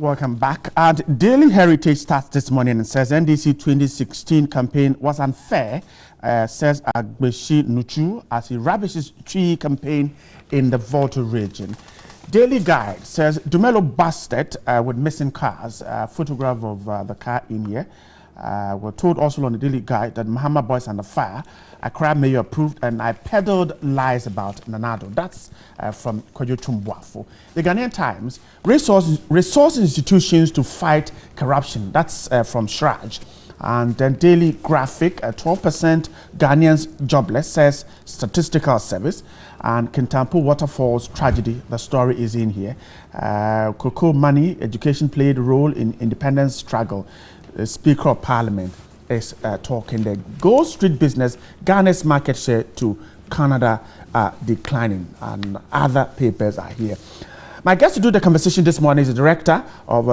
Welcome back. And Daily Heritage starts this morning and says NDC 2016 campaign was unfair, says Agbeshi Nuchu, as he ravishes tree campaign in the Volta region. Daily Guide says Dumelo busted with missing cars. Photograph of the car in here. We're told also on the Daily Guide that Muhammad Boys Under Fire, Accra Mayor approved, and I peddled lies about Nanado. That's from Kojo Tumbuafo. The Ghanaian Times, resource institutions to fight corruption. That's from Shraj. And then Daily Graphic, 12% Ghanaians jobless, says Statistical Service. And Kintampo Waterfalls tragedy, the story is in here. Cocoa money, education played a role in independence struggle. The Speaker of Parliament is talking there. Gold Street business, Ghana's market share to Canada declining, and other papers are here. My guest to do the conversation this morning is the director of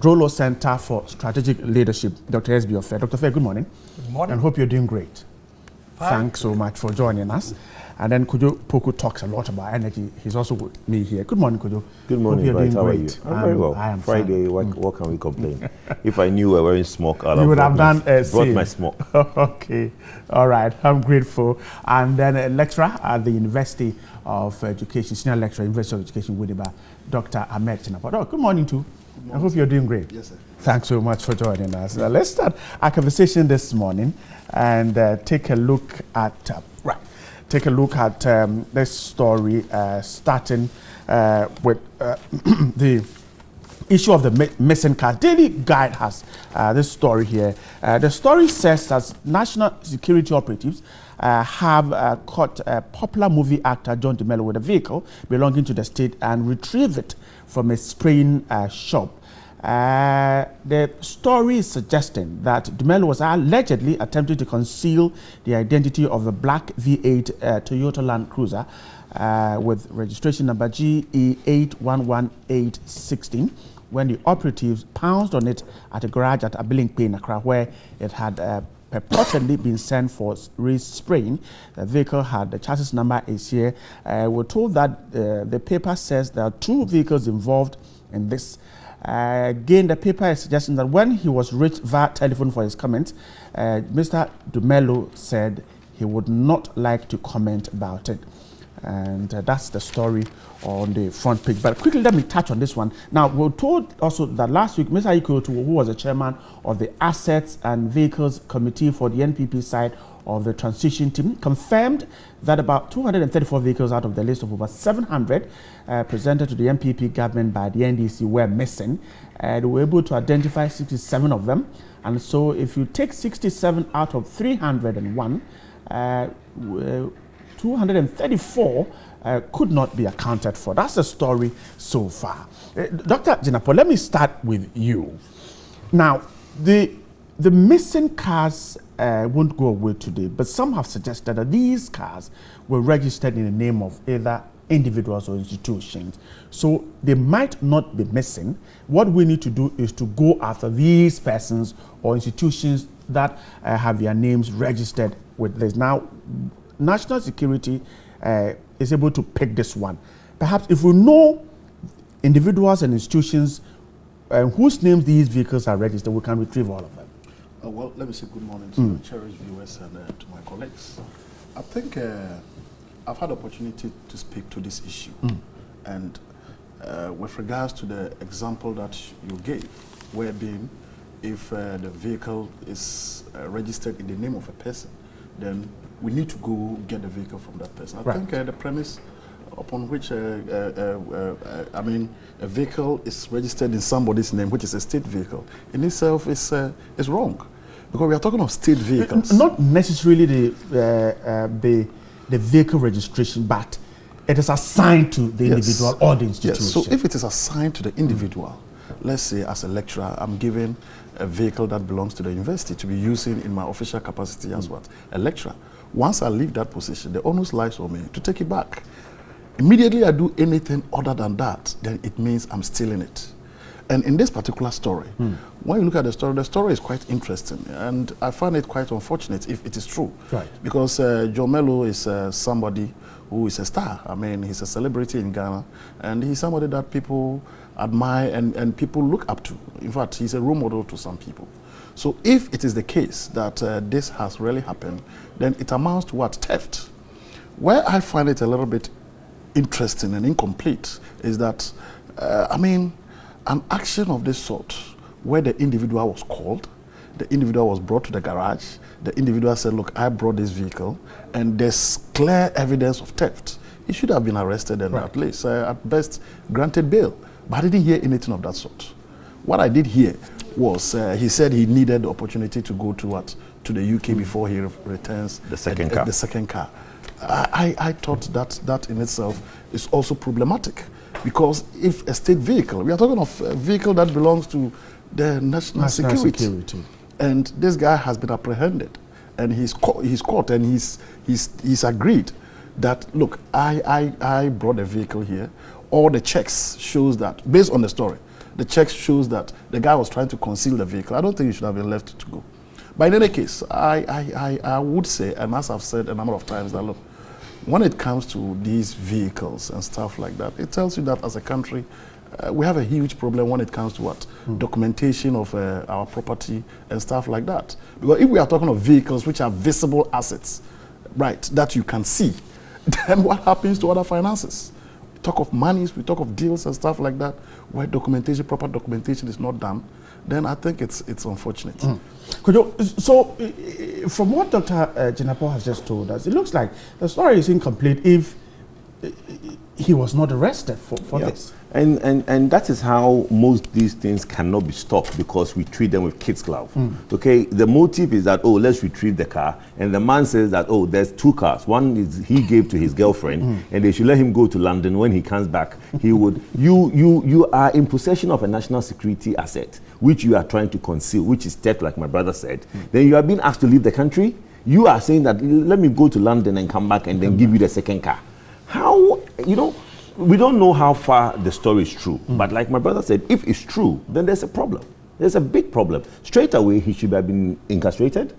Drolo Center for Strategic Leadership, Dr. S.B. Ofe. Dr. Ofe, good morning. Good morning. And hope you're doing great. Hi. Thanks so much for joining us. And then Kojo Poku talks a lot about energy. He's also with me here. Good morning, Kojo. Good morning, Bright. How are you? I'm very well. I am Friday, what can we complain? If I knew we were wearing smoke, I would have done brought my smoke. Okay, all right. I'm grateful. And then a lecturer at the University of Education, senior lecturer, University of Education, Winneba, Dr. Ahmed Chinapot. Oh, good morning too. Good morning. I hope you're doing great. Yes, sir. Thanks so much for joining us. Let's start our conversation this morning and take a look at Take a look at this story, starting with the issue of the missing car. Daily Guide has this story here. The story says that national security operatives have caught popular movie actor John Dumelo with a vehicle belonging to the state and retrieved it from a spraying shop. The story is suggesting that Dumelo was allegedly attempting to conceal the identity of the black V8 Toyota Land Cruiser with registration number GE811816 when the operatives pounced on it at a garage at Abilinkpe in Accra, where it had purportedly been sent for respraying. The vehicle had the chassis number is here. We're told that the paper says there are two vehicles involved in this. Again, the paper is suggesting that when he was reached via telephone for his comments, Mr. Dumelo said he would not like to comment about it. And that's the story on the front page. But quickly, let me touch on this one. Now, we're told also that last week, Mr. Ikotu, who was the chairman of the Assets and Vehicles Committee for the NPP side of the transition team, confirmed that about 234 vehicles out of the list of over 700 presented to the NPP government by the NDC were missing. They were able to identify 67 of them. And so if you take 67 out of 301, 234 could not be accounted for. That's the story so far. Dr. Jinapo, let me start with you. Now, the missing cars won't go away today, but some have suggested that these cars were registered in the name of either individuals or institutions. So they might not be missing. What we need to do is to go after these persons or institutions that have their names registered with this. Now, national security is able to pick this one. Perhaps if we know individuals and institutions whose names these vehicles are registered, we can retrieve all of them. Well, let me say good morning to the cherished viewers and to my colleagues. I think I've had the opportunity to speak to this issue. And with regards to the example that you gave, where being if the vehicle is registered in the name of a person, then we need to go get the vehicle from that person. I think the premise upon which a vehicle is registered in somebody's name, which is a state vehicle, in itself is wrong, because we are talking of state vehicles. Not necessarily the vehicle registration, but it is assigned to the individual or the institution. Yes. So if it is assigned to the individual, let's say as a lecturer, I'm given a vehicle that belongs to the university to be using in my official capacity as what? A lecturer. Once I leave that position, the onus lies on me to take it back. Immediately I do anything other than that, then it means I'm stealing it. And in this particular story, when you look at the story is quite interesting. And I find it quite unfortunate if it is true. Right. Because Joe Mello is somebody who is a star. I mean, he's a celebrity in Ghana. And he's somebody that people admire and people look up to. In fact, he's a role model to some people. So if it is the case that this has really happened, then it amounts to what? Theft. Where I find it a little bit interesting and incomplete is that, I mean, an action of this sort, where the individual was called, the individual was brought to the garage, the individual said, look, I brought this vehicle, and there's clear evidence of theft. He should have been arrested and at least, at best, granted bail. But I didn't hear anything of that sort. What I did hear was he said he needed the opportunity to go to the UK before he returns the second car. The second car. I thought that in itself is also problematic, because if a state vehicle, we are talking of a vehicle that belongs to the national security, and this guy has been apprehended, and he's caught, and he's agreed that, look, I brought a vehicle here. All the checks shows that, based on the story, the checks shows that the guy was trying to conceal the vehicle. I don't think he should have been left to go. But in any case, I would say, and as I've said a number of times, that look, when it comes to these vehicles and stuff like that, it tells you that as a country, we have a huge problem when it comes to what? Documentation of our property and stuff like that. Because if we are talking of vehicles which are visible assets, right, that you can see, then what happens to other finances? We talk of monies, we talk of deals and stuff like that, where documentation, proper documentation is not done, then I think it's unfortunate. So, from what Dr. Jinapor has just told us, it looks like the story is incomplete if he was not arrested for this. And that is how most these things cannot be stopped, because we treat them with kids' glove. Okay, the motive is that, oh, let's retrieve the car, and the man says that, oh, there's two cars. One is he gave to his girlfriend, and they should let him go to London. When he comes back, he would. You are in possession of a national security asset which you are trying to conceal, which is theft, like my brother said. Then you are being asked to leave the country. You are saying that, let me go to London and come back and then give you the second car. How, you know? We don't know how far the story is true, but like my brother said, if it's true, then there's a problem. There's a big problem. Straight away, he should have been incarcerated,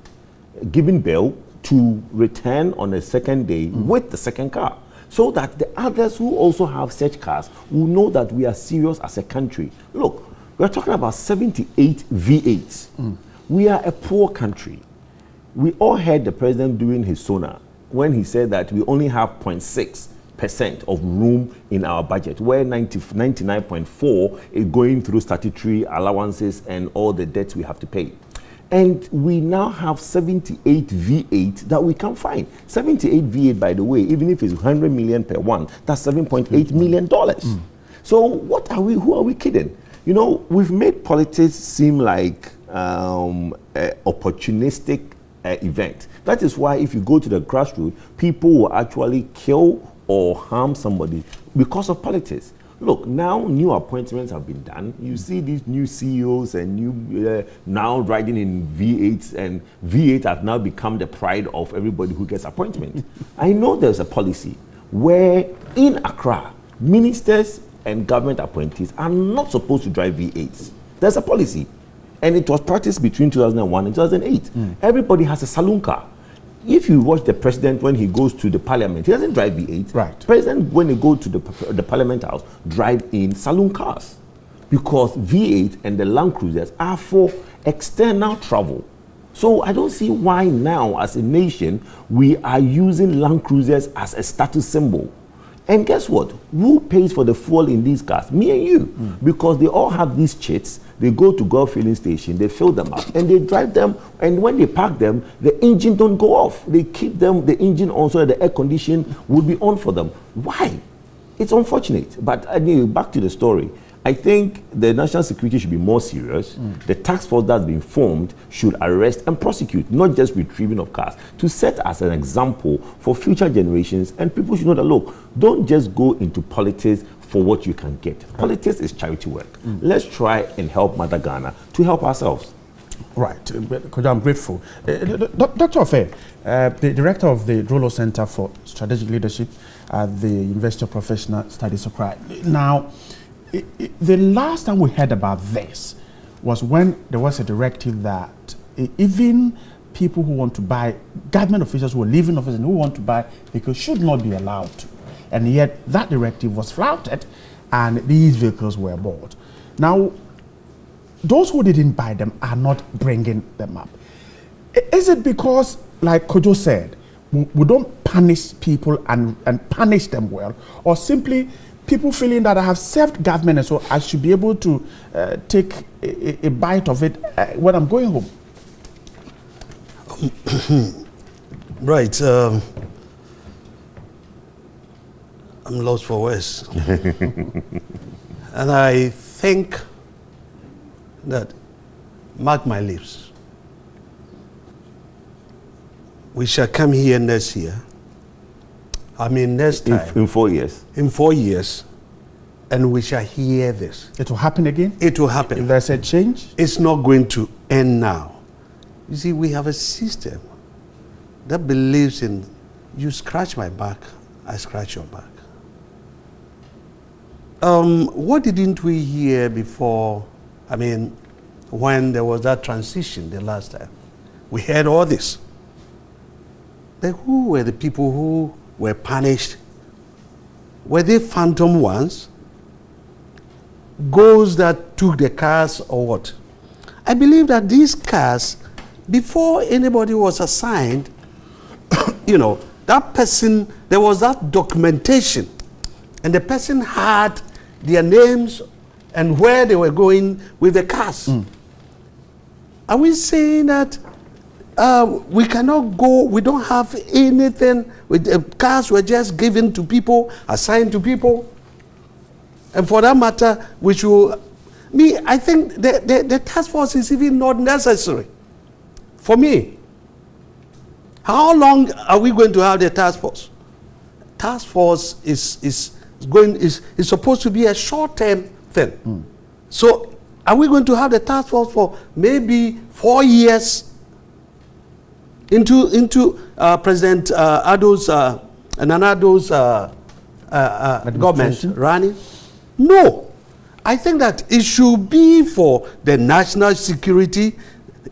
given bail to return on the second day with the second car, so that the others who also have such cars will know that we are serious as a country. Look, we're talking about 78 V8s. We are a poor country. We all heard the president doing his sonar when he said that we only have 0.6% of room in our budget, where 99.4 is going through statutory allowances and all the debts we have to pay. And we now have 78 V8 that we can't find. 78 V8, by the way, even if it's 100 million per one, that's $7.8 million. So what are we, who are we kidding? You know, we've made politics seem like an opportunistic event. That is why if you go to the grassroots, people will actually kill or harm somebody because of politics. Look, now new appointments have been done. You see these new CEOs and new now riding in V8s, and V8 have now become the pride of everybody who gets appointment. I know there's a policy where in Accra, ministers and government appointees are not supposed to drive V8s. There's a policy, and it was practiced between 2001 and 2008. Everybody has a saloon car. If you watch the president when he goes to the parliament, he doesn't drive V8. Right. President, when they go to the parliament house, drive in saloon cars, because V8 and the Land Cruisers are for external travel. So I don't see why now, as a nation, we are using Land Cruisers as a status symbol. And guess what? Who pays for the fuel in these cars? Me and you. Because they all have these chits. They go to Gulf filling station, they fill them up, and they drive them. And when they park them, the engine don't go off. They keep them, the engine on, so that the air condition will be on for them. Why? It's unfortunate. But anyway, back to the story. I think the national security should be more serious. The task force that's been formed should arrest and prosecute, not just retrieving of cars, to set as an example for future generations. And people should know that, look, don't just go into politics for what you can get. Politics is charity work. Let's try and help Mother Ghana to help ourselves. Right, because I'm grateful. Dr. Ofe, the director of the Drolo Center for Strategic Leadership at the University of Professional Studies, Accra. Now, the last time we heard about this was when there was a directive that even people who want to buy, government officials who are leaving office and who want to buy vehicles should not be allowed to. And yet that directive was flouted and these vehicles were bought. Now, those who didn't buy them are not bringing them up. Is it because, like Kojo said, we don't punish people and punish them well, or simply people feeling that I have served government and so I should be able to take a bite of it when I'm going home? Right. I'm lost for words. And I think that, mark my lips, we shall come here next year. I mean next time. In 4 years. In 4 years. And we shall hear this. It will happen again? It will happen. If there's a change? It's not going to end now. You see, we have a system that believes in, you scratch my back, I scratch your back. What didn't we hear before, I mean, when there was that transition the last time? We heard all this. But who were the people who were punished? Were they phantom ones? Ghosts that took the cars or what? I believe that these cars, before anybody was assigned, you know, that person, there was that documentation, and the person had their names and where they were going with the cars. Are we saying that we cannot go, we don't have anything, with the cars were just given to people, assigned to people? And for that matter, we should, I think the task force is even not necessary. For me, how long are we going to have the task force? Task force is supposed to be a short-term thing. So, are we going to have the task force for maybe 4 years into President Addo's and Nanado's government running? No. I think that it should be for the national security,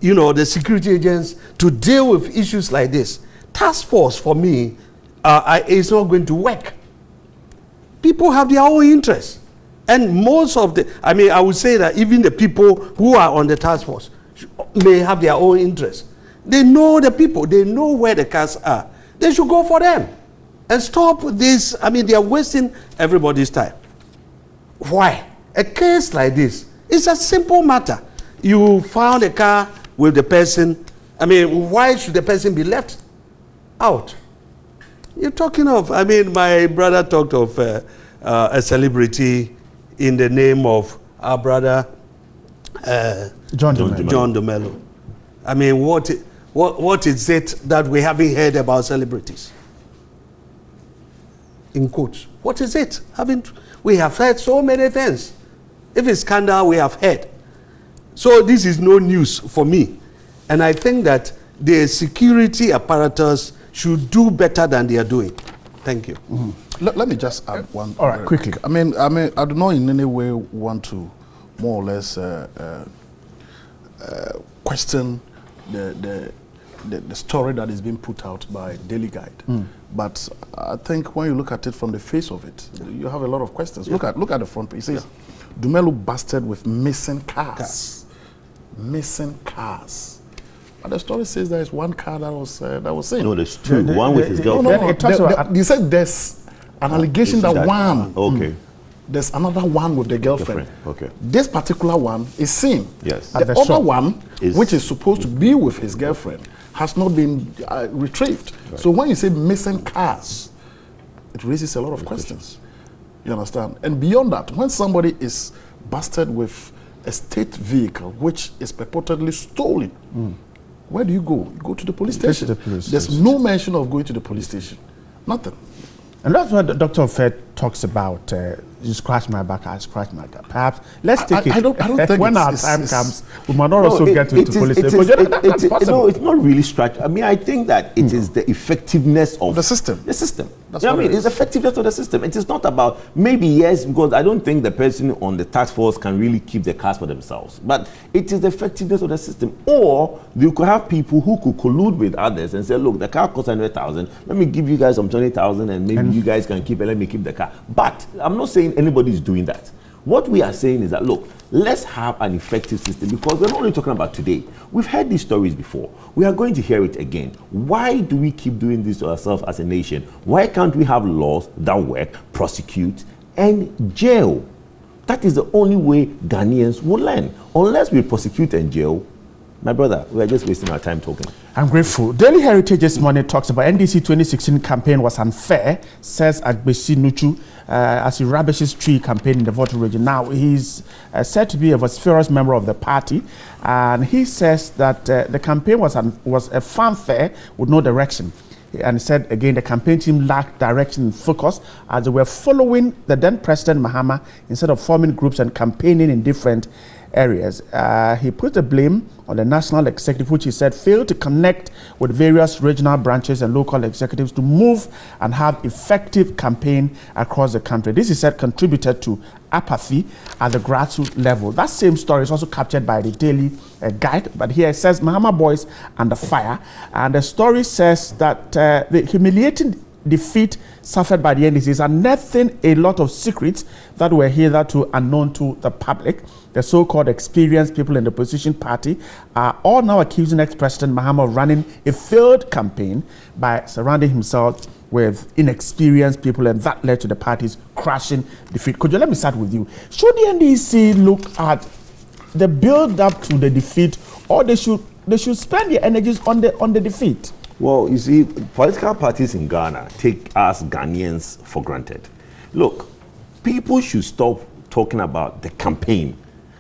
you know, the security agents to deal with issues like this. Task force, for me, is not going to work. People have their own interests. And most of the, I mean, I would say that even the people who are on the task force may have their own interests. They know the people, they know where the cars are. They should go for them and stop this. I mean, they are wasting everybody's time. Why? A case like this, it's a simple matter. You found a car with the person. I mean, why should the person be left out? You're talking of, I mean, my brother talked of a celebrity in the name of our brother John Domelo. I mean, what is it that we haven't heard about celebrities? In quotes, what is it? We have heard so many things. If it's scandal, we have heard. So this is no news for me. And I think that the security apparatus should do better than they are doing. Thank you. Let me just add one. All right, quickly. I mean, I do not in any way want to more or less question the story that is being put out by Daily Guide. But I think when you look at it from the face of it, you have a lot of questions. Look at the front page. It says, Dumelo busted with missing cars. Missing cars. But the story says there is one car that was seen. No, there's two. One with his girlfriend. He said there's an allegation that one. Okay. There's another one with the girlfriend. Okay. This particular one is seen. Yes. The other one, which is supposed to be with his girlfriend, has not been retrieved. Right. So when you say missing cars, it raises a lot of questions. You understand? And beyond that, when somebody is busted with a state vehicle which is purportedly stolen, where do you go? You go to the police station. There's no mention of going to the police station. Nothing. And that's what Dr. Fed talks about, you scratch my back, I scratch my back. Perhaps let's take it. I don't think when our time comes, we might not also get into policy. No, it's not really scratch. I mean, I think that it is the effectiveness of the system. The system. That's you know what what I mean? it is. It's effectiveness of the system. It is not about maybe yes, because I don't think the person on the task force can really keep the cars for themselves. But it is the effectiveness of the system. Or you could have people who could collude with others and say, look, the car costs 100,000. Let me give you guys some 20,000, and maybe you guys can keep it. Let me keep the car. But I'm not saying anybody is doing that. What we are saying is that, look, let's have an effective system, because we're not only talking about today. We've heard these stories before. We are going to hear it again. Why do we keep doing this to ourselves as a nation? Why can't we have laws that work, prosecute, and jail? That is the only way Ghanaians will learn. Unless we prosecute and jail, my brother, we are just wasting our time talking. I'm grateful. Daily Heritage this morning talks about NDC 2016 campaign was unfair, says Agbeshi Nuchu, as he rubbishes tree campaign in the Volta region. Now, he's said to be a vociferous member of the party, and he says that the campaign was a fanfare with no direction. And he said again, the campaign team lacked direction and focus as they were following the then President Mahama instead of forming groups and campaigning in different areas. He put the blame on the national executive, which he said failed to connect with various regional branches and local executives to move and have effective campaign across the country. This, he said, contributed to apathy at the grassroots level. That same story is also captured by the Daily Guide, but here it says Mahama boys under fire, and the story says that the humiliating defeat suffered by the NDC is unearthing a lot of secrets that were hitherto unknown to the public. The so-called experienced people in the opposition party are all now accusing ex-President Mahama of running a failed campaign by surrounding himself with inexperienced people, and that led to the party's crashing defeat. Could you let me start with you? Should the NDC look at the build-up to the defeat, or they should spend their energies on the defeat? Well, you see, political parties in Ghana take us Ghanaians for granted. Look, people should stop talking about the campaign.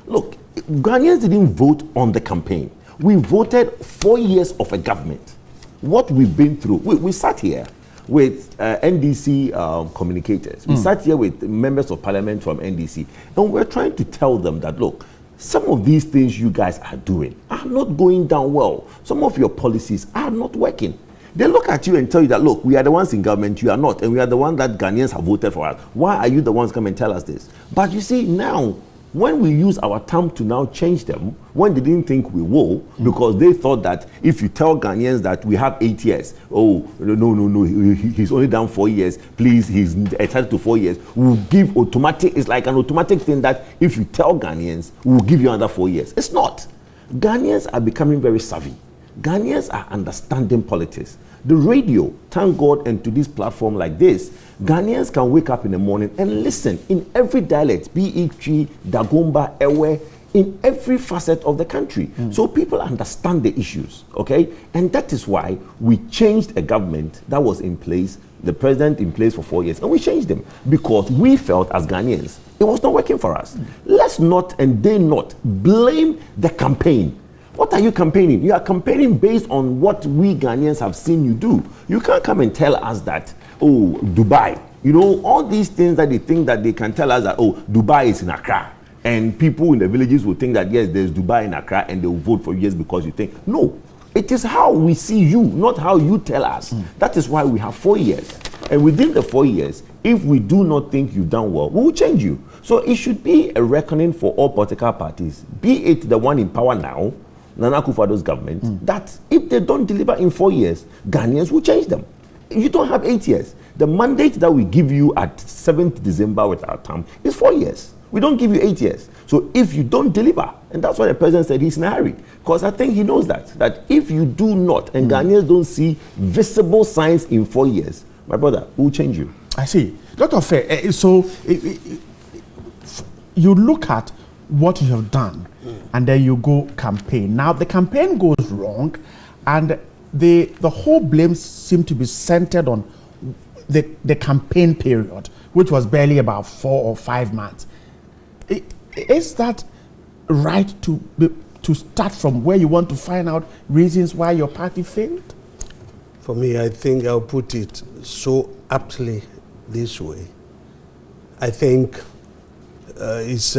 Look, Ghanaians didn't vote on the campaign. We voted 4 years of a government. What we've been through, we sat here with NDC communicators. We sat here with members of parliament from NDC, and we're trying to tell them that, look, some of these things you guys are doing are not going down well. Some of your policies are not working. They look at you and tell you that, look, we are the ones in government, you are not, and we are the ones that Ghanaians have voted for us. Why are you the ones come and tell us this? But you see, now, when we use our time to now change them, when they didn't think we will, because they thought that if you tell Ghanaians that we have 8 years, oh, no, he's only done 4 years, please, he's entitled to 4 years, we'll give automatic, it's like an automatic thing that if you tell Ghanaians, we'll give you another 4 years. It's not. Ghanaians are becoming very savvy. Ghanaians are understanding politics. The radio, thank God, and to this platform like this, Ghanaians can wake up in the morning and listen in every dialect, be it Twi, Dagomba, Ewe, in every facet of the country. So people understand the issues, okay? And that is why we changed a government that was in place, the president in place for 4 years, and we changed them because we felt as Ghanaians, it was not working for us. Let's not and dare not blame the campaign. What are you campaigning? You are campaigning based on what we Ghanaians have seen you do. You can't come and tell us that, oh, Dubai. You know, all these things that they think that they can tell us that, oh, Dubai is in Accra. And people in the villages will think that, yes, there's Dubai in Accra, and they will vote for you just because you think. No, it is how we see you, not how you tell us. That is why we have 4 years. And within the 4 years, if we do not think you've done well, we will change you. So it should be a reckoning for all political parties, be it the one in power now, Nana Akufo-Addo's government, that if they don't deliver in 4 years, Ghanaians will change them. You don't have 8 years. The mandate that we give you at 7th December with our term is 4 years. We don't give you 8 years. So if you don't deliver, and that's why the president said he's in a hurry, because I think he knows that if you do not, and Ghanaians don't see visible signs in 4 years, my brother, we'll change you. I see. Dr. Fair, so you look at what you have done, and then you go campaign. Now the campaign goes wrong, and the whole blame seems to be centered on the campaign period, which was barely about 4 or 5 months. Is that right to start from where you want to find out reasons why your party failed? For me, I think I'll put it so aptly this way. I think, is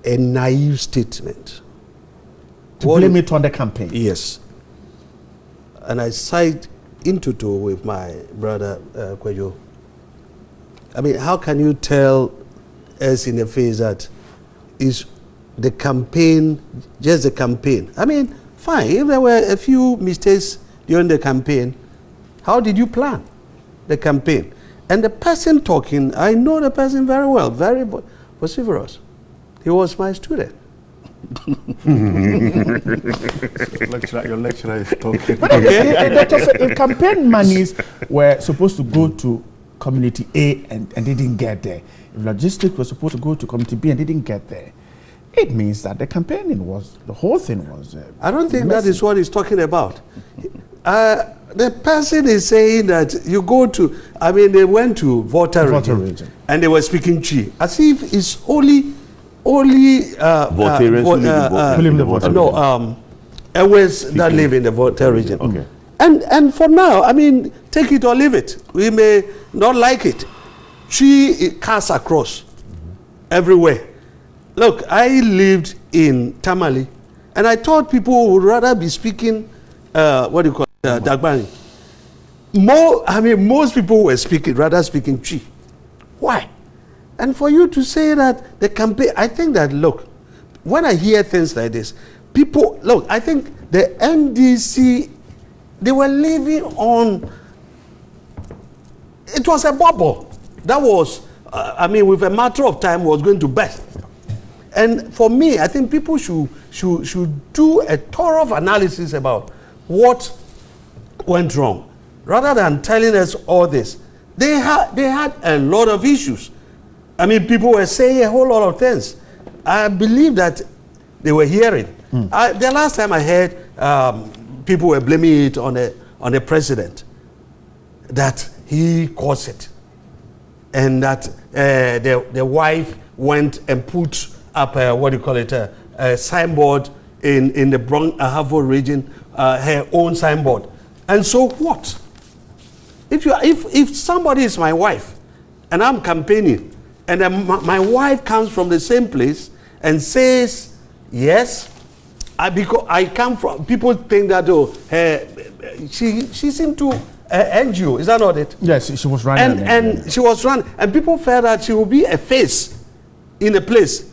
a naive statement. To blame it on the campaign. Yes. And I side into two with my brother Kwejo. I mean, how can you tell us in the face that is the campaign, just the campaign? I mean, fine, if there were a few mistakes during the campaign, how did you plan the campaign? And the person talking, I know the person very well, very vociferous. He was my student. Your lecturer is talking. But if campaign monies were supposed to go to community A and they didn't get there, if logistics was supposed to go to community B and they didn't get there, it means that the campaigning was, the whole thing was I don't think messy. That is what he's talking about. The person is saying that you go to, I mean, they went to Volta region and they were speaking Chi, as if it's only Voltarians that live in the Volta region. Okay. And for now, I mean, take it or leave it. We may not like it. Chi cuts across everywhere. Look, I lived in Tamale, and I thought people would rather be speaking, what do you call it, Dagbani. Most people were rather speaking Chi. Why? And for you to say that the campaign, I think that, look, when I hear things like this, people, look, I think the NDC, they were living on, it was a bubble. That was, with a matter of time, was going to burst. And for me, I think people should do a thorough analysis about what went wrong, rather than telling us all this. They had a lot of issues. I mean, people were saying a whole lot of things. I believe that they were hearing. The last time I heard, people were blaming it on the president, that he caused it, and that the wife went and put up a signboard in the Bronx Ahavo region, her own signboard. And so what? If somebody is my wife and I'm campaigning, and then my wife comes from the same place and says, yes, because I come from, people think that, she seemed to NGO, is that not it? Yes, she was running. And she was running, and people felt that she would be a face in a place.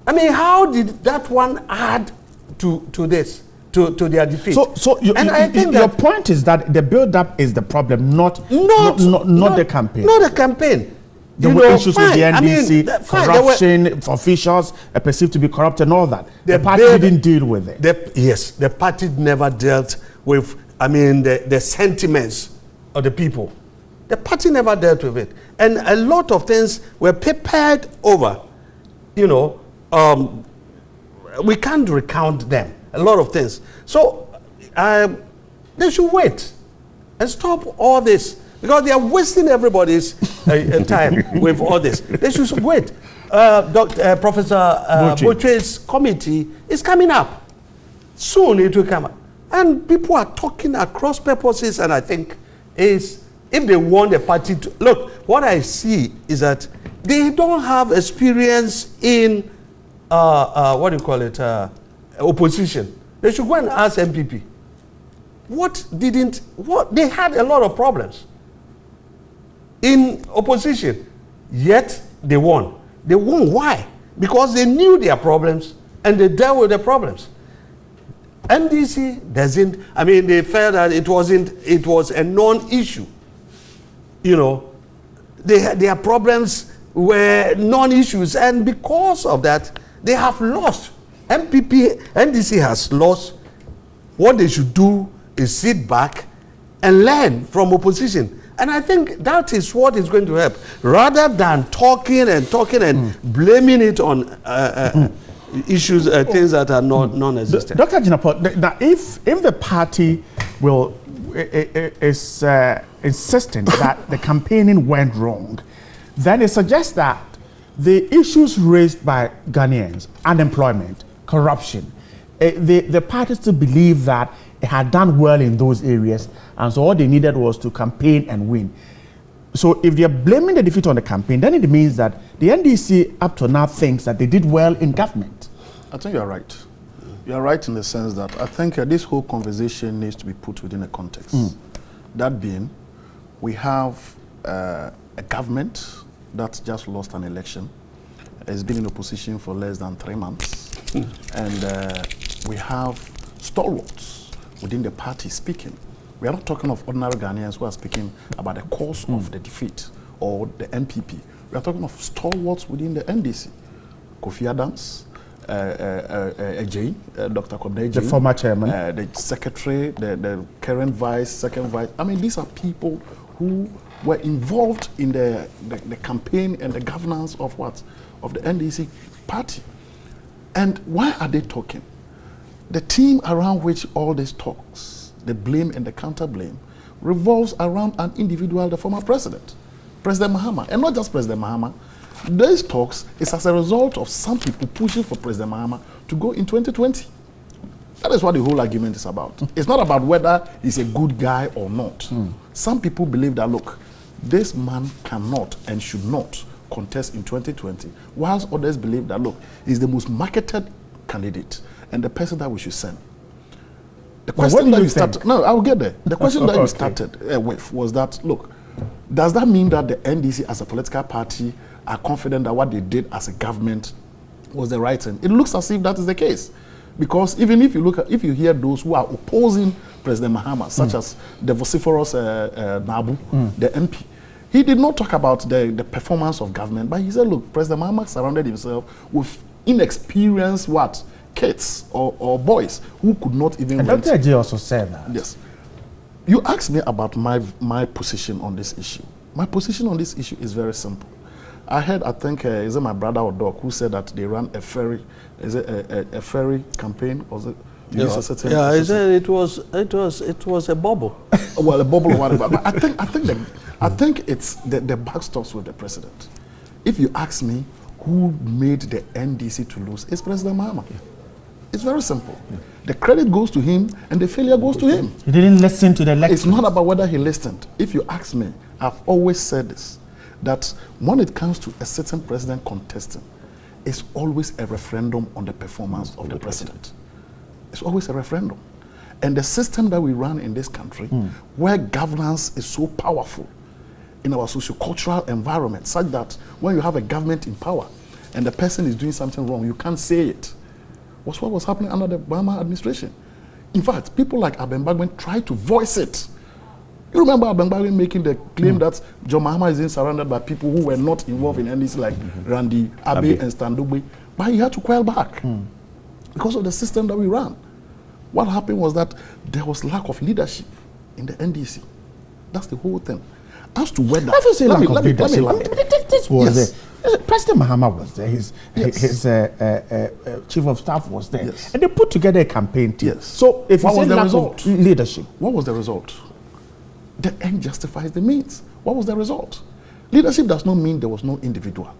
I mean, how did that one add to this, to their defeat? So I think your point is that the build-up is the problem, not the campaign. Not the campaign. There were issues with the NDC, corruption, officials perceived to be corrupt and all that. The party didn't deal with it. Yes, the party never dealt with, the sentiments of the people. The party never dealt with it. And a lot of things were prepared over. We can't recount them, a lot of things. So they should wait and stop all this, because they are wasting everybody's time with all this. They should wait. Professor Boche's committee is coming up. Soon it will come up. And people are talking across purposes, and I think if they want the party to... Look, what I see is that they don't have experience in, opposition. They should go and ask MPP. They had a lot of problems in opposition, yet they won. They won, why? Because they knew their problems and they dealt with the problems. NDC doesn't, they felt that it was a non-issue. Their problems were non-issues, and because of that, they have lost. NDC has lost. What they should do is sit back and learn from opposition. And I think that is what is going to help, rather than talking and blaming it on issues, things that are non-existent. Dr. Jinapor, now if the party is insisting that the campaigning went wrong, then it suggests that the issues raised by Ghanaians, unemployment, corruption, the party still believe that it had done well in those areas, and so all they needed was to campaign and win. So if they are blaming the defeat on the campaign, then it means that the NDC up to now thinks that they did well in government. I think you are right. You are right in the sense that I think this whole conversation needs to be put within a context. That being, we have a government that just lost an election. It's been in opposition for less than 3 months. And we have stalwarts within the party speaking. We are not talking of ordinary Ghanaians who are speaking about the cause of the defeat or the MPP. We are talking of stalwarts within the NDC. Kofi Adams, Ajay, Dr. Kobne, the former chairman, the secretary, the current vice, second vice. I mean, these are people who were involved in the campaign and the governance of what? Of the NDC party. And why are they talking? The team around which all this talks, the blame and the counter-blame, revolves around an individual, the former president, President Mahama. And not just President Mahama. These talks is as a result of some people pushing for President Mahama to go in 2020. That is what the whole argument is about. It's not about whether he's a good guy or not. Some people believe that, look, this man cannot and should not contest in 2020, whilst others believe that, look, he's the most marketed candidate and the person that we should send. The question that you started, no, I will get there. The question that you started with was that, look, does that mean that the NDC as a political party are confident that what they did as a government was the right thing? It looks as if that is the case. Because even if you look at, if you hear those who are opposing President Mahama, such as the vociferous Nabu, the MP, he did not talk about the performance of government, but he said, look, President Mahama surrounded himself with inexperienced what? Kids or boys who could not even. And Dr. Ajay also said that. Yes. You asked me about my position on this issue. My position on this issue is very simple. I heard, I think, is it my brother or Doc who said that they ran a ferry, is it a ferry campaign? Was it? Yeah, I said it was a bubble. Well, a bubble or whatever. But I think it's the buck stops with the president. If you ask me, who made the NDC to lose? It's President Mahama. It's very simple. The credit goes to him and the failure goes to him. He didn't listen to the lecture. It's not about whether he listened. If you ask me, I've always said this, that when it comes to a certain president contesting, it's always a referendum on the performance of the president. It's always a referendum. And the system that we run in this country, where governance is so powerful in our socio-cultural environment, such that when you have a government in power and the person is doing something wrong, you can't say it, was what was happening under the Obama administration. In fact, people like Abembagwen tried to voice it. You remember Abembagwen making the claim that John Mahama is surrounded by people who were not involved in NDC, like Randy Abe and Standogbe, but he had to quail back because of the system that we ran. What happened was that there was lack of leadership in the NDC. That's the whole thing. As to whether... President Mahama was there, his chief of staff was there, and they put together a campaign team. So if what was the lack result? Of leadership. What was the result? The end justifies the means. What was the result? Leadership does not mean there was no individual.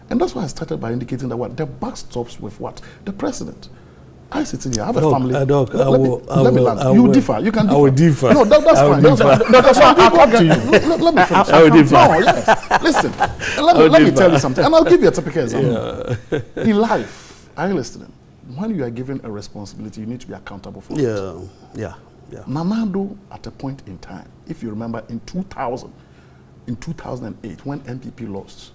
And that's why I started by indicating that what the buck stops with what? The president. I sit in here, I have a family. Let me land. You differ. You can differ. I will differ. No, that's fine. That's fine. I'll come to you. Let me finish. I will differ. No, yes. Listen, let me tell you something. And I'll give you a typical example. Yeah. In life, are you listening? When you are given a responsibility, you need to be accountable for it. Yeah. Nanado, at a point in time, if you remember, in 2000, in 2008, when MPP lost,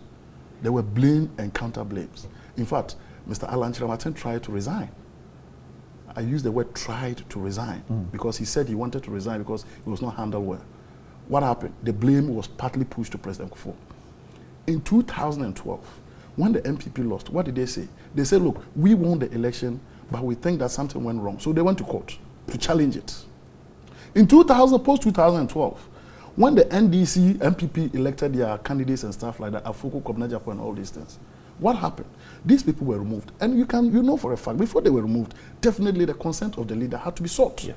there were blame and counter blames. In fact, Mr. Alan Chiramaten tried to resign. I use the word tried to resign because he said he wanted to resign because he was not handled well. What happened? The blame was partly pushed to President Kufuor. In 2012, when the MPP lost, what did they say? They said, look, we won the election, but we think that something went wrong. So they went to court to challenge it. In post-2012, when the NDC, MPP elected their candidates and stuff like that, Afoko, Kobnajapo and all these things, what happened? These people were removed. And you know for a fact, before they were removed, definitely the consent of the leader had to be sought. Yeah.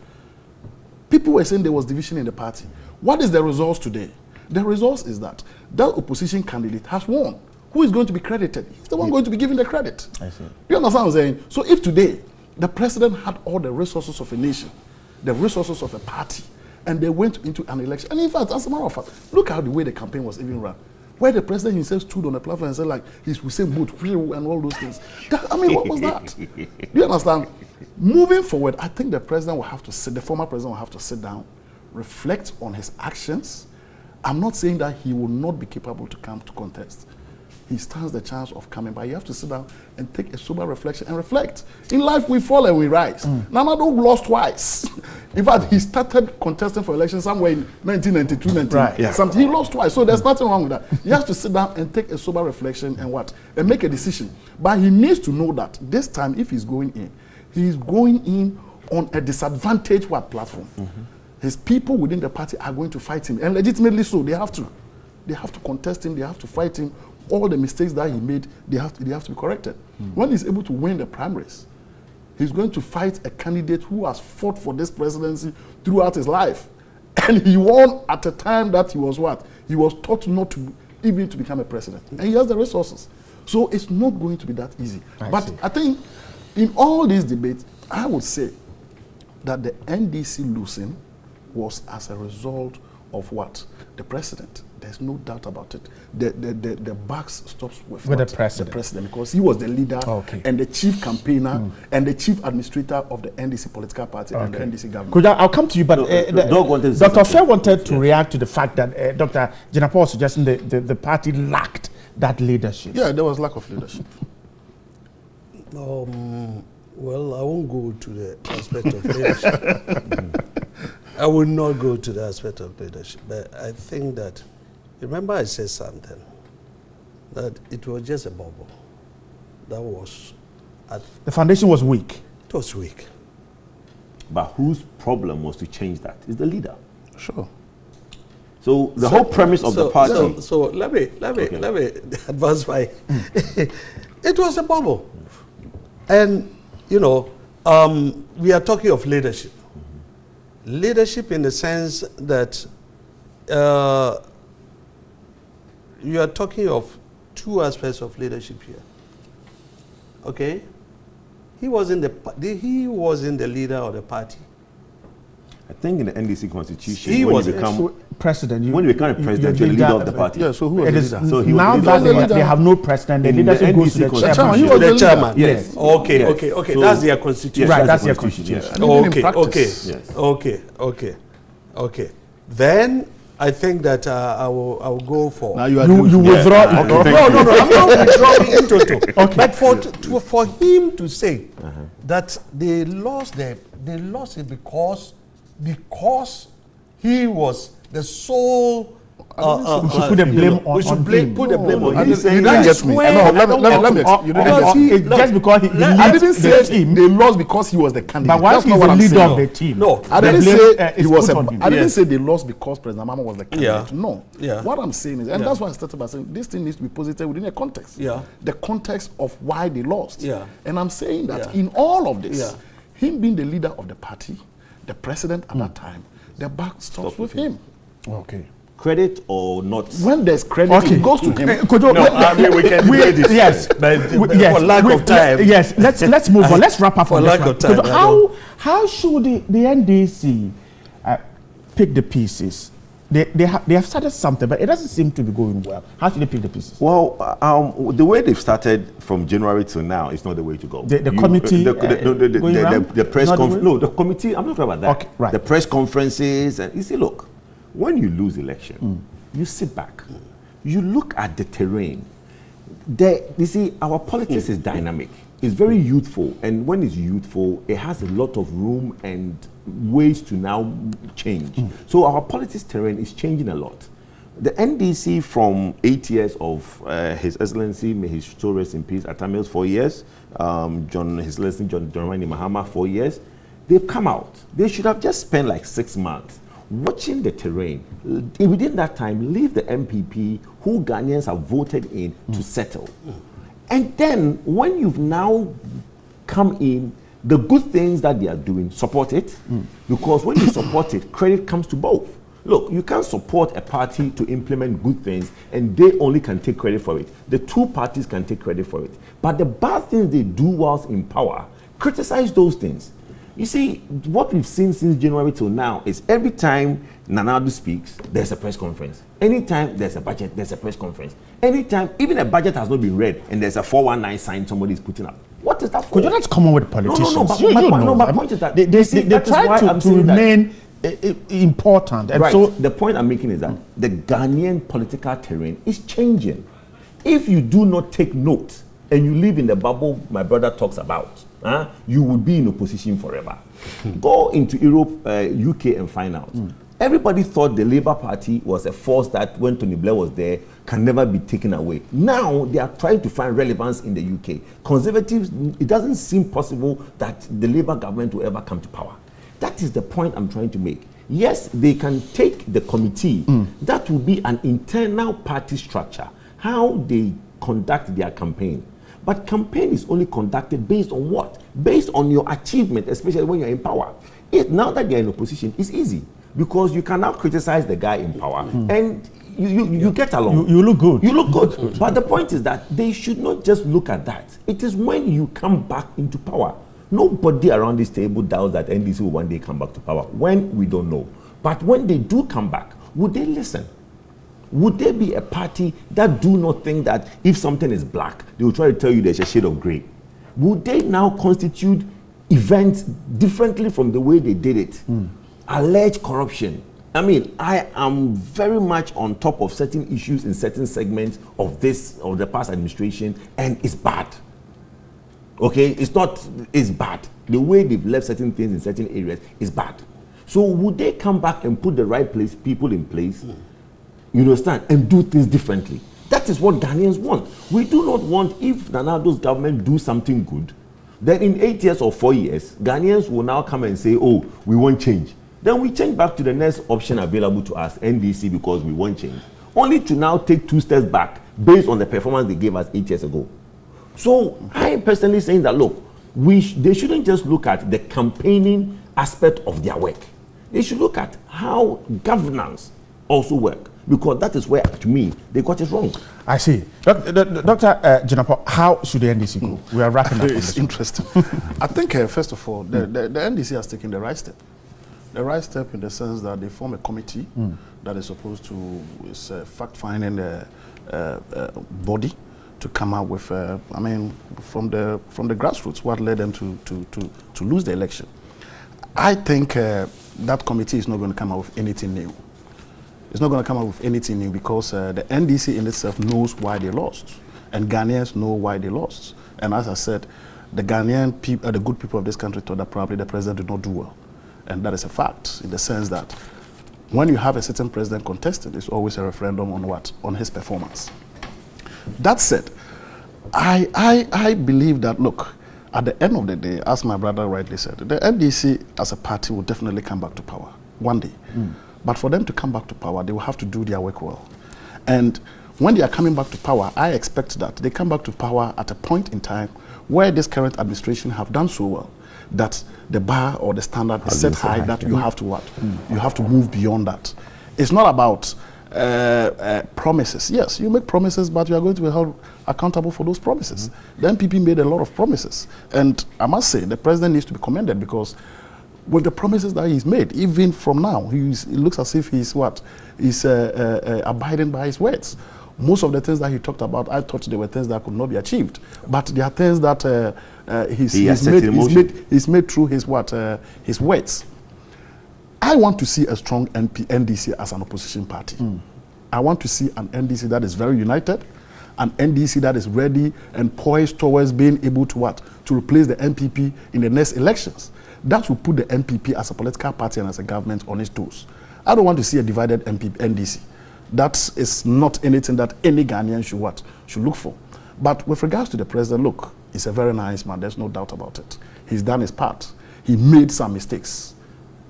People were saying there was division in the party. What is the results today? The results is that opposition candidate has won. Who is going to be credited? He's the one going to be given the credit. I see. You understand what I'm saying? So if today the president had all the resources of a nation, the resources of a party, and they went into an election. And in fact, as a matter of fact, look at the way the campaign was even run. Where the president himself stood on the platform and said, like, he's with same boat, and all those things. I mean, what was that? Do you understand? Moving forward, I think the president will have to sit, the former president will have to sit down, reflect on his actions. I'm not saying that he will not be capable to come to contest. He stands the chance of coming, but you have to sit down and take a sober reflection and reflect. In life, we fall and we rise. Nana Addo lost twice. In fact, he started contesting for elections somewhere in 1992, something. He lost twice, so there's nothing wrong with that. He has to sit down and take a sober reflection and make a decision. But he needs to know that this time, if he's going in on a disadvantaged platform. His people within the party are going to fight him, and legitimately so. They have to. They have to contest him. They have to fight him. All the mistakes that he made, they have to be corrected. When he's able to win the primaries, he's going to fight a candidate who has fought for this presidency throughout his life. And he won at a time that he was what? He was taught not to even to become a president. And he has the resources. So it's not going to be that easy. I think in all these debates, I would say that the NDC losing was as a result of what? The president. There's no doubt about it. The buck stops with the president. The president, because he was the leader and the chief campaigner and the chief administrator of the NDC political party and the NDC government. I'll come to you, but Dr. Fair wanted to react to the fact that Dr. Jinapor was suggesting the party lacked that leadership. Yeah, there was lack of leadership. Well, I won't go to the aspect of leadership. I will not go to the aspect of leadership, but I think that, remember I said something, that it was just a bubble. That was... the foundation was weak. It was weak. But whose problem was to change that? Is the leader. Sure. So the whole premise of the party... So let me advance my... It was a bubble. And, you know, we are talking of leadership. Leadership in the sense that you are talking of two aspects of leadership here. Okay? He wasn't the leader of the party. I think in the NDC constitution, he when was you become president. When you become a president, you're the leader of the party. Yeah, so who was the leader? So he now that they have no president, the leadership goes to the chairman. He was the chairman. Yes. Okay. So that's their constitution. Right, that's their constitution. Okay. Then I think that I will go for. Now you withdraw. No, I'm not withdrawing in total. But for him to say that they lost it because he was the sole. We should put the blame on him. Put the blame on him. You didn't get me. Let me. You didn't get me. Just because he I didn't leads the say team. they lost because he was the candidate. But why is he the leader of the team? No, I didn't say he was. I didn't Yes. say they lost because President Mahama was the candidate. No. Yeah. What I'm saying is, and that's why I started by saying this thing needs to be posited within a context. Yeah. The context of why they lost. Yeah. And I'm saying that Yeah. in all of this, Yeah. him being the leader of the party, the president at that time, the buck stops with him. Okay. Credit or not? When there's credit, it goes to him. We can debate this. Yes, for lack of time. Yes, let's move on. Let's wrap up For on lack this of one. time. How should the NDC pick the pieces? They have started something, but it doesn't seem to be going well. How should they pick the pieces? Well, the way they've started from January to now is not the way to go. The committee, the press conference. No, the committee. I'm not talking about that. Okay, right. The press conferences, and you see, look, when you lose election, you sit back, you look at the terrain. You see, our politics is dynamic. It's very youthful, and when it's youthful, it has a lot of room and ways to now change. So our politics terrain is changing a lot. The NDC, from 8 years of His Excellency, may his soul rest in peace, Atamil's 4 years, His Excellency John Dramani Mahama 4 years, they've come out. They should have just spent like 6 months watching the terrain. Within that time, leave the MPP, who Ghanaians have voted in, to settle. And then, when you've now come in, the good things that they are doing, support it. Because when you support it, credit comes to both. Look, you can't support a party to implement good things and they only can take credit for it. The two parties can take credit for it. But the bad things they do whilst in power, criticize those things. You see, what we've seen since January till now is every time Nana Addo speaks, there's a press conference. Anytime there's a budget, there's a press conference. Anytime, even a budget has not been read and there's a 419 sign somebody's putting up. What is that for? Could you not come on with politicians? No, but my point is that they try to remain important. And right. so the point I'm making is that the Ghanaian political terrain is changing. If you do not take note and you live in the bubble my brother talks about, you will be in opposition forever. Go into Europe, UK and find out. Everybody thought the Labour Party was a force that when Tony Blair was there can never be taken away. Now they are trying to find relevance in the UK. Conservatives, it doesn't seem possible that the Labour government will ever come to power. That is the point I'm trying to make. Yes, they can take the committee. That will be an internal party structure, how they conduct their campaign. But campaign is only conducted based on what? Based on your achievement, especially when you're in power. Now that you're in opposition, it's easy because you can now criticize the guy in power and you get along. You look good. You look good. But the point is that they should not just look at that. It is when you come back into power. Nobody around this table doubts that NDC will one day come back to power. When, we don't know. But when they do come back, would they listen? Would there be a party that do not think that if something is black, they will try to tell you there's a shade of gray? Would they now constitute events differently from the way they did it? Alleged corruption. I mean, I am very much on top of certain issues in certain segments of the past administration, and it's bad. Okay, it's bad. The way they've left certain things in certain areas is bad. So would they come back and put the right people in place, you understand, and do things differently? That is what Ghanaians want. We do not want, if Nana Addo's government do something good, then in 8 years or 4 years, Ghanaians will now come and say, oh, we want change. Then we change back to the next option available to us, NDC, because we want change. Only to now take 2 steps back based on the performance they gave us 8 years ago. So I am personally saying that, look, they shouldn't just look at the campaigning aspect of their work. They should look at how governance also work, because that is where, to me, they got it wrong. I see. Dr. Jinapo, how should the NDC go? We are wrapping up. It's interesting. I think, first of all, the NDC has taken the right step. The right step in the sense that they form a committee that is supposed to, is a fact-finding body to come up with, I mean, from the grassroots, what led them to lose the election. I think that committee is not going to come up with anything new. It's not going to come up with anything new because the NDC in itself knows why they lost, and Ghanaians know why they lost. And as I said, the Ghanaian people, the good people of this country, thought that probably the president did not do well. And that is a fact, in the sense that when you have a certain president contested, it's always a referendum on what? On his performance. That said, I believe that, look, at the end of the day, as my brother rightly said, the NDC as a party will definitely come back to power one day. But for them to come back to power, they will have to do their work well. And when they are coming back to power, I expect that they come back to power at a point in time where this current administration have done so well, that the bar or the standard is set high, that you have to what? You have to move beyond that. It's not about promises. Yes, you make promises, but you are going to be held accountable for those promises. The MPP made a lot of promises. And I must say, the president needs to be commended, because with the promises that he's made, even from now, it looks as if he's what? He's abiding by his words. Most of the things that he talked about, I thought they were things that could not be achieved. But there are things that he's made through his what? His words. I want to see a strong NDC as an opposition party. I want to see an NDC that is very united, an NDC that is ready and poised towards being able to what? To replace the MPP in the next elections. That will put the MPP as a political party and as a government on its toes. I don't want to see a divided NDC. That is not anything that any Ghanaian should look for. But with regards to the president, look, he's a very nice man. There's no doubt about it. He's done his part. He made some mistakes.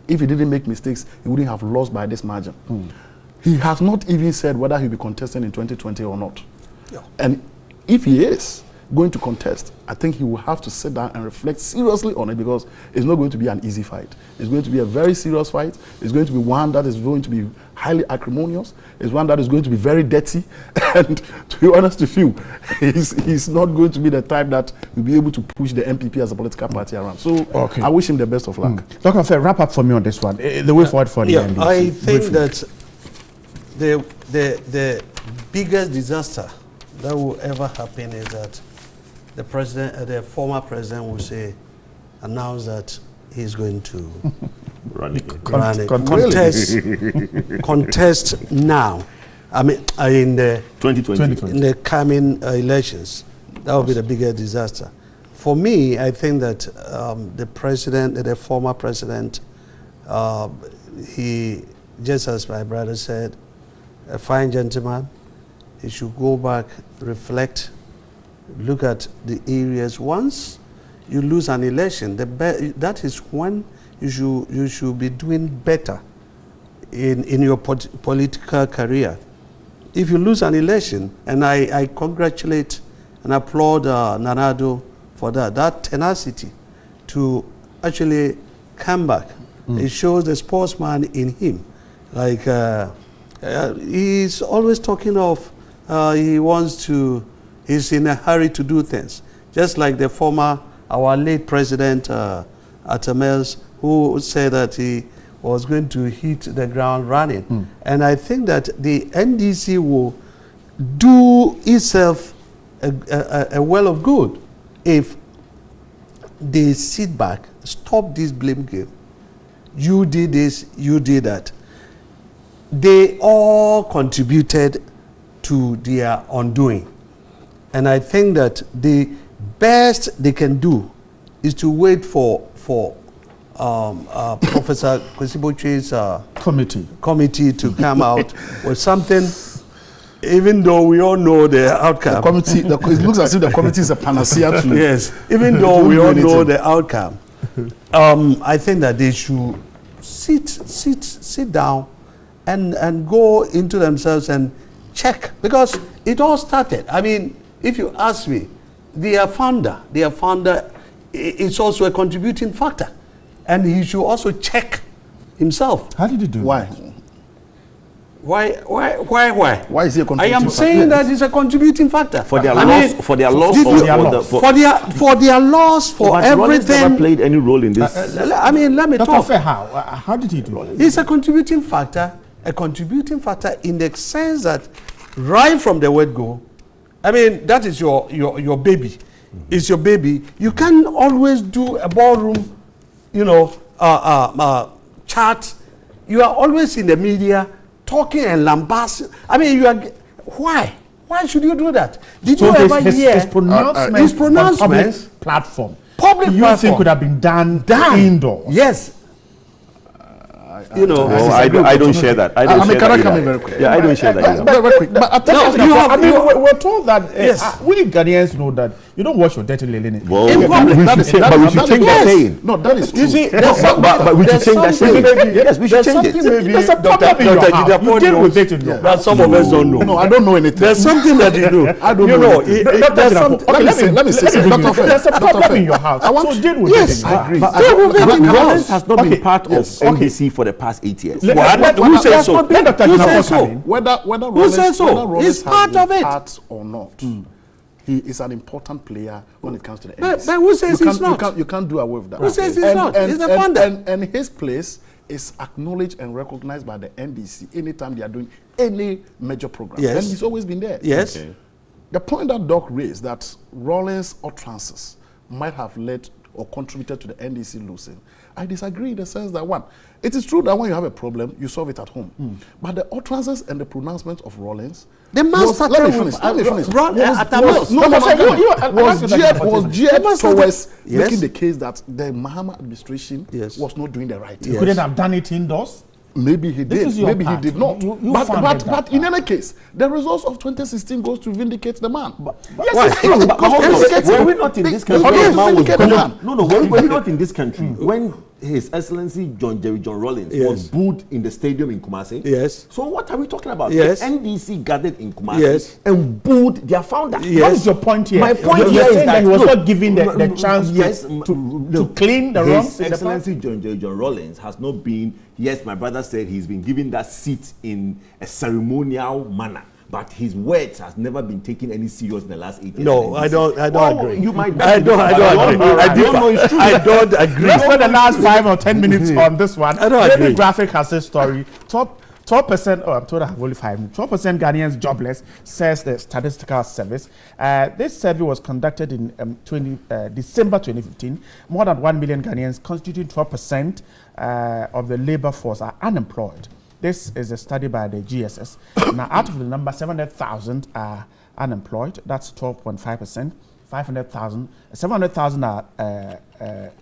If he didn't make mistakes, he wouldn't have lost by this margin. He has not even said whether he'll be contesting in 2020 or not. Yeah. And if he is, going to contest, I think he will have to sit down and reflect seriously on it, because it's not going to be an easy fight. It's going to be a very serious fight. It's going to be one that is going to be highly acrimonious. It's one that is going to be very dirty. And to be honest with you, he's not going to be the type that will be able to push the MPP as a political party around. So I wish him the best of luck. Dr. Fair, wrap up for me on this one. The way forward for the NDC. I think that the biggest disaster that will ever happen is that the president, the former president, will announce that he's going to contest now. I mean, in the 2020, in the coming elections. That will be the biggest disaster. For me, I think that the president, the former president, he, just as my brother said, a fine gentleman. He should go back, reflect, look at the areas. Once you lose an election, that is when you should be doing better in your political career. If you lose an election, and I congratulate and applaud Nanado for that tenacity to actually come back. It shows the sportsman in him. Like he's always talking of he's in a hurry to do things. Just like the our late president, Atamels, who said that he was going to hit the ground running. And I think that the NDC will do itself a well of good if they sit back, stop this blame game. You did this, you did that. They all contributed to their undoing. And I think that the best they can do is to wait for Professor Kwesiboche's committee to come out with something, even though we all know the outcome. The committee, it looks as if the committee is a panacea to yes, even though we all know the outcome. I think that they should sit down and go into themselves and check, because it all started. I mean, if you ask me, their founder is also a contributing factor, and he should also check himself. How did he do? Why? Why is he a contributing factor? I am saying that it's a contributing factor for their loss, for everything. Never played any role in this. I mean, let me talk. How did he do? It's a contributing factor in the sense that right from the word go, I mean, that is your baby. It's your baby. You can't always do a ballroom, chat. You are always in the media talking and lambasting. I mean, why? Why should you do that? Did you ever hear his pronouncements platform? Public platform think could have been done indoors? Yes. I don't share that. I don't share that. Very quick. Yeah, I don't share that. Very quick. But we're told that we Ghanaians know that you don't wash your dirty linen. Well, in public. We should change that saying. No, that is true. You see, but we should change that saying. Yes, we should change it. There's a problem in your house. You deal with it in your that some of us don't know. No, I don't know anything. There's something that you do. I don't know. Let me say something. There's a problem in your house. So deal with it. I agree. Violence has not been part of NDC for the past 8 years. Who says so? Who says so? Whether Rollins is part of it or not, he is an important player when it comes to the NDC. But who says he's not? You can't do away with that. Who says he's not? He's the founder. And his place is acknowledged and recognized by the NDC anytime they are doing any major program. Yes. And he's always been there. Yes. Okay. The point that Doc raised, that Rollins' utterances might have led or contributed to the NDC losing, I disagree in the sense that, one, it is true that when you have a problem, you solve it at home. But the utterances and the pronouncements of Rollins, the master let me finish. Was geared towards making the case that the Mahama administration was not doing the right thing. You couldn't have done it indoors. Maybe he did. Maybe he did not. But in any case, the results of 2016 goes to vindicate the man. Yes, it's true. Were we not in this country? Were we not in this country when His Excellency John Rawlings was booed in the stadium in Kumasi. Yes. So what are we talking about? Yes. The NDC gathered in Kumasi and booed their founder. Yes. What is your point here? My point here is that he was not given the chance to clean the wrongs. His Excellency John Rawlings has not been. Yes, my brother said he's been given that seat in a ceremonial manner. But his words has never been taken any serious in the last 8 years. No, I don't agree. You might I don't agree. I don't agree. Let's spend the last 5 or 10 minutes on this one. I don't agree. Graphic has this story. 12%, I'm told I have only 5 minutes. 12% Ghanaians jobless, says the Statistical Service. This survey was conducted in December 2015. More than 1 million Ghanaians, constituting 12% of the labor force, are unemployed. This is a study by the GSS. Now, out of the number, 700,000 are unemployed. That's 12.5%. 700,000 are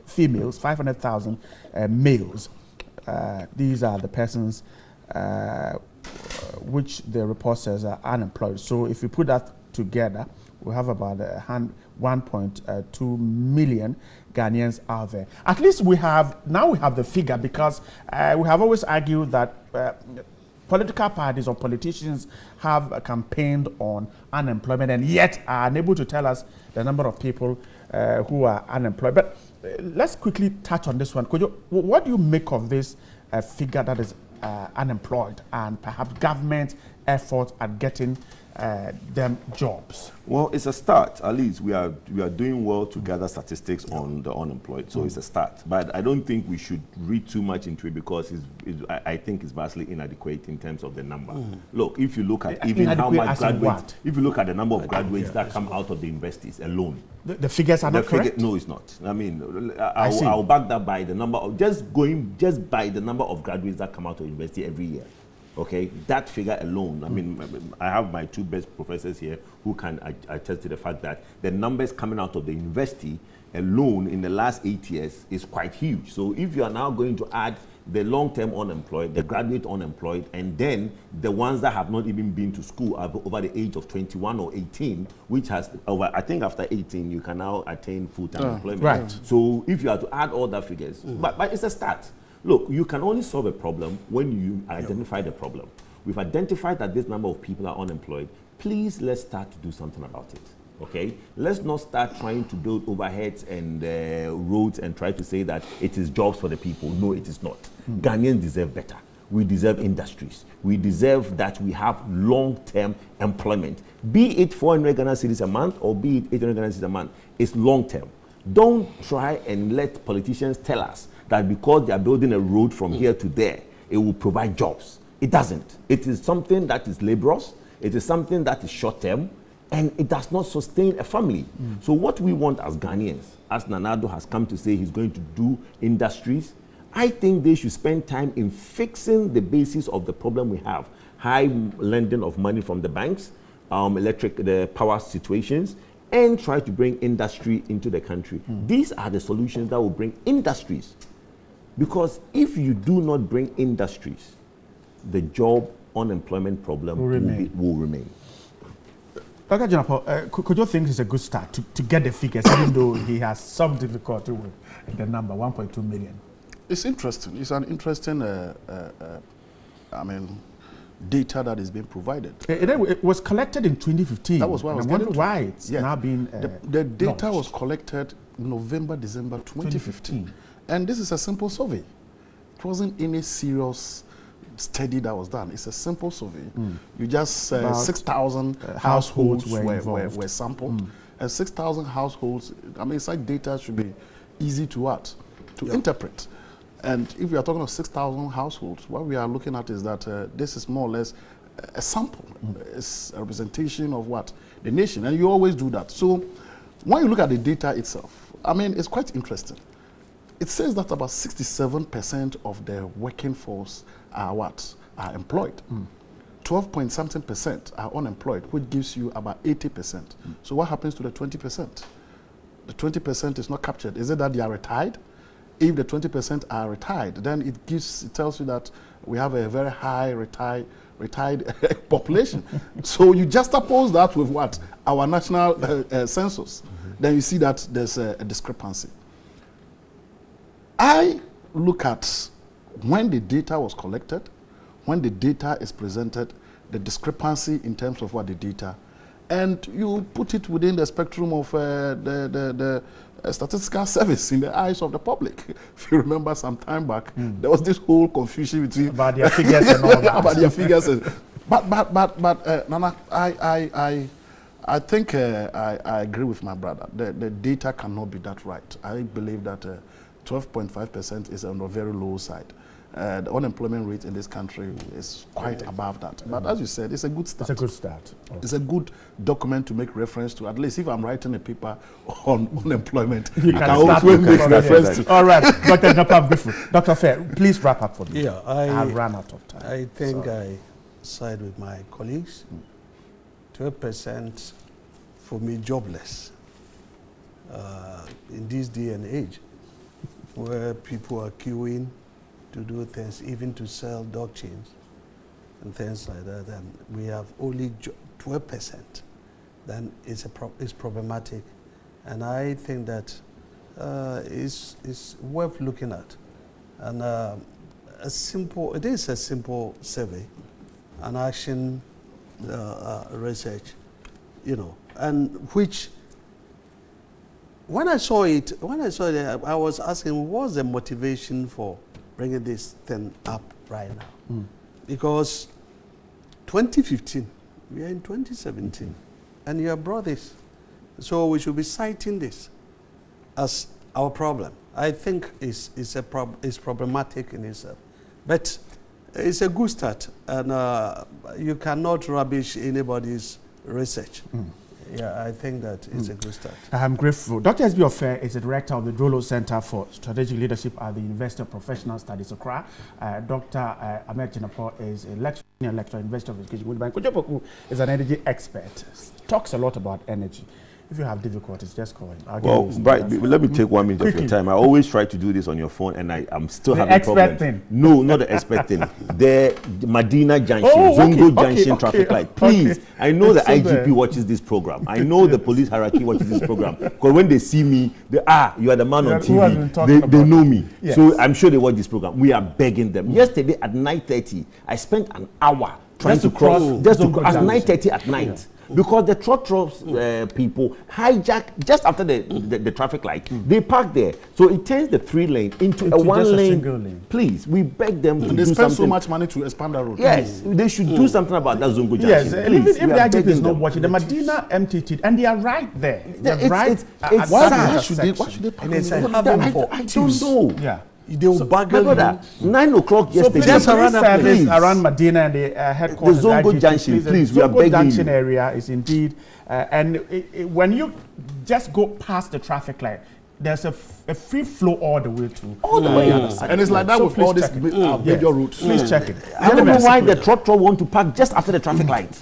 females, 500,000 males. These are the persons which the report says are unemployed. So if you put that together, we have about 1.2 million Ghanaians out there. At least we have the figure, because we have always argued that political parties or politicians have campaigned on unemployment and yet are unable to tell us the number of people who are unemployed. But let's quickly touch on this one. What do you make of this figure that is unemployed, and perhaps government effort at getting them jobs? Well, it's a start. At least we are doing well to gather statistics on the unemployed. So it's a start. But I don't think we should read too much into it, because I think it's vastly inadequate in terms of the number. Look, if you look at even how much graduates, if you look at the number of graduates that come out of the universities alone, the figures are not correct? No, it's not. I mean, I'll back that by the number of just by the number of graduates that come out of university every year. Okay, that figure alone. I mean, I have my 2 best professors here who can attest to the fact that the numbers coming out of the university alone in the last 8 years is quite huge. So if you are now going to add the long-term unemployed, the graduate unemployed, and then the ones that have not even been to school over the age of 21 or 18, which has over, I think after 18 you can now attain full-time employment. Right. So if you are to add all the figures, but it's a start. Look, you can only solve a problem when you identify the problem. We've identified that this number of people are unemployed. Please, let's start to do something about it. Okay? Let's not start trying to build overheads and roads and try to say that it is jobs for the people. No, it is not. Ghanaians deserve better. We deserve industries. We deserve that we have long-term employment. Be it 400 Ghana cedis a month or be it 800 Ghana cedis a month. It's long-term. Don't try and let politicians tell us that because they are building a road from here to there, it will provide jobs. It doesn't. It is something that is laborious. It is something that is short-term, and it does not sustain a family. So what we want as Ghanaians, as Nanado has come to say he's going to do industries, I think they should spend time in fixing the basis of the problem we have. High lending of money from the banks, the power situations, and try to bring industry into the country. These are the solutions that will bring industries. Because if you do not bring industries, the job unemployment problem will remain. Dr. Janapo, could you think it's a good start to get the figures, even though he has some difficulty with the number, 1.2 million? It's interesting. It's an interesting, data that is being provided. It was collected in 2015. That was why I was wondering why it's now being the data launched. was collected November, December 2015. And this is a simple survey. It wasn't any serious study that was done. It's a simple survey. You just 6,000 households were sampled. And 6,000 households, such data should be easy to interpret. And if we are talking of 6,000 households, what we are looking at is that this is more or less a sample. It's a representation of what? The nation. And you always do that. So when you look at the data itself, it's quite interesting. It says that about 67% of the working force are what? Are employed. 12-point-something% are unemployed, which gives you about 80%. So what happens to the 20%? The 20% is not captured. Is it that they are retired? If the 20% are retired, then it tells you that we have a very high retired population. So you just oppose that with what? Our national census. Then you see that there's a discrepancy. I look at when the data was collected, when the data is presented, the discrepancy in terms of what the data, and you put it within the spectrum of the statistical service in the eyes of the public. If you remember some time back, there was this whole confusion between about their figures and all that. about their figures. But Nana, I think I agree with my brother. The data cannot be that right. I believe that 12.5% is on the very low side. The unemployment rate in this country is quite above that. But as you said, it's a good start. It's a good start. Okay. It's a good document to make reference to. At least if I'm writing a paper on unemployment, I can always make reference to. All right, Dr. Napam, Dr. Fair, please wrap up for me. Yeah, I ran out of time. I think I side with my colleagues. 12% for me jobless in this day and age, where people are queuing to do things, even to sell dog chains and things like that, and we have only 12%, then it's problematic. And I think that it's worth looking at. And it is a simple survey, an action research, and which, when I saw it, I was asking, what's the motivation for bringing this thing up right now? Because 2015, we are in 2017, and you have brought this. So we should be citing this as our problem. I think it's problematic in itself. But it's a good start, and you cannot rubbish anybody's research. Yeah, I think that it's a good start. I'm grateful. Dr. S.B. Ofer is the director of the Drolo Center for Strategic Leadership at the University of Professional Studies, Accra. Dr. Ahmed Jinapor is a lecturer in University of Education. Kujopoku is an energy expert. Talks a lot about energy. If you have difficulties, just call him. Well, right, let me take 1 minute of your time. I always try to do this on your phone, and I'm still having expert problems. Thing. No, not the expert thing. The Medina Junction, Zongo Junction traffic light. Please, I know the IGP watches this program. I know the police hierarchy watches this program. Because when they see me, you are the man on TV. They know me. Yes. So I'm sure they watch this program. We are begging them. Yesterday at 9:30, I spent an hour trying to cross, at 9:30 at night. Yeah. Because the trotros people hijack just after the traffic light. They park there. So it turns the 3-lane into a 1-lane. Lane. Please, we beg them to do something. They spend so much money to expand that road. Yes, they should do something about that Zongo Junction. Yes, please, if the IGP is not watching, the Medina MTT, and they are right there. They're right. Why should they park? I don't know. Yeah. They will bagel 9 o'clock yesterday. Just around Medina and the headquarters. The Zongo Junction, please, we are begging you. The Zongo Junction area is indeed, and when you just go past the traffic light, there's a free flow all the way to all the way. And it's like that with all these major routes. Please check it. I don't know why the trotro want to park just after the traffic light.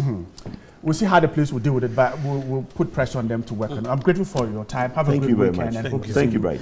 We'll see how the police will deal with it, but we'll put pressure on them to work on it. I'm grateful for your time. Have a great weekend. Thank you very much. Thank you, Bright.